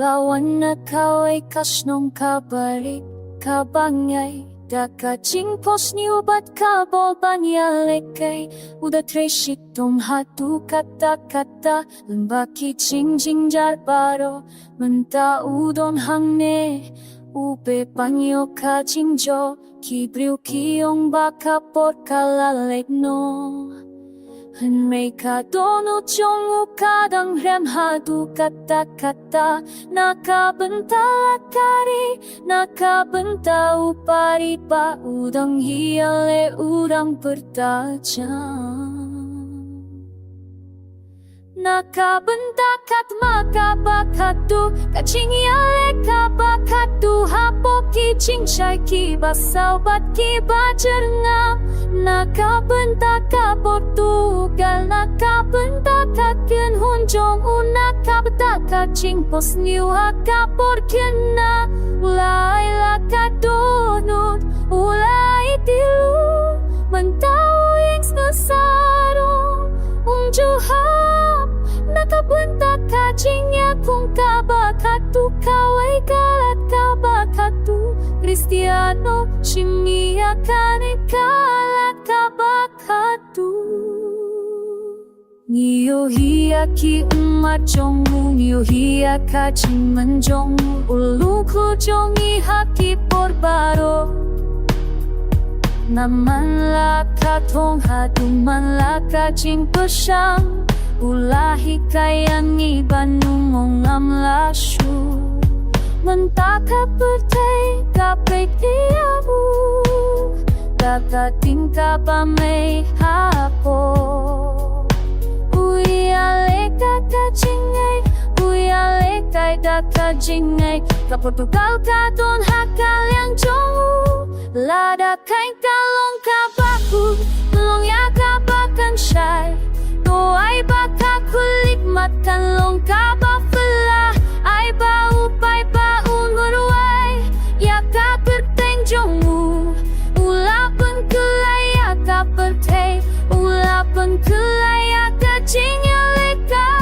Ulawan na kaway kasnong kabalik kabangay Dakajing pos ni ubat kabol banyalikay Uda treshitong hatu kata-kata Lembaki jing jarbaro Menta udon hangne Ube banyo kajingjo Kibriu kiyong baka por kalalek no Henmei kadono jongu kadang rem hadu kata-kata Nakabenta lakari, nakabenta upari pa Udang hiale urang bertajam Nakabenta kat makabakatu Kacing hiale kabakatu Hapoki cincai ki basau bat ki bajerngam Nakabenta ka Portugal Nakabenta ka kien hunjong Nakabenta ka cingpos niu haka porkena Ulai la ka donut Ulai tilu Mentau yang sebesaro Unjuhap Nakabenta ka cingya kung kabakatu Kawai kalat kabakatu Cristiano Shimia kane kalat kabakatu Niyo hiya ki umat jongu Niyo hiya ka cingmen jongu Uluku jongi haki porbaro Naman la ka tong haduman la ka jing pesang Ulahi kayang iban numong amlasyu Mentaka pertai kapay tiabu Kakating kapamay hapo Uyale kakajingay Uyale kay dakajingay Ka Portugal ka don hakal yang jongu Lada kay kalong kabaku Long ya kabakan syay No ay baka kulik makan long kabafela Ay ba upay ba unguruay Ya ka berteng jongu Ulapan kelaya ka berteng Ulapan kelaya ka jinyalekan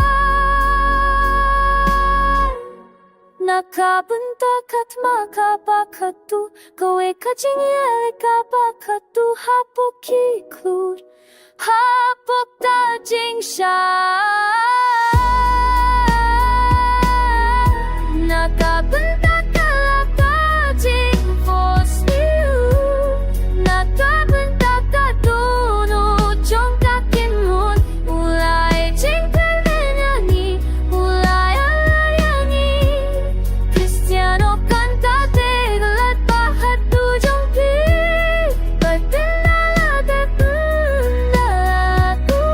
Nakabenta kat makabakatu Kowe ka jinyaleka bakatu Hapok kikur Hapok tajing syay Nakabenta kalakajing fosniu Nakabenta kadono jong kakinhun Ulay jing kalmenyanyi Ulay alayani Cristiano kanta tegelat pahat tujong pi Bertenala depundalaku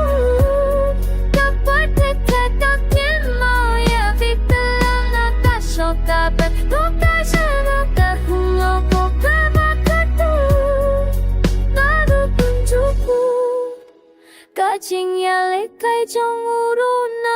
Kapar teket kakien mau ya vitelang Nakasokabat Tokai sanaka hungoko kabakatu Nadu punjuku Kajing ya lekai jong uruna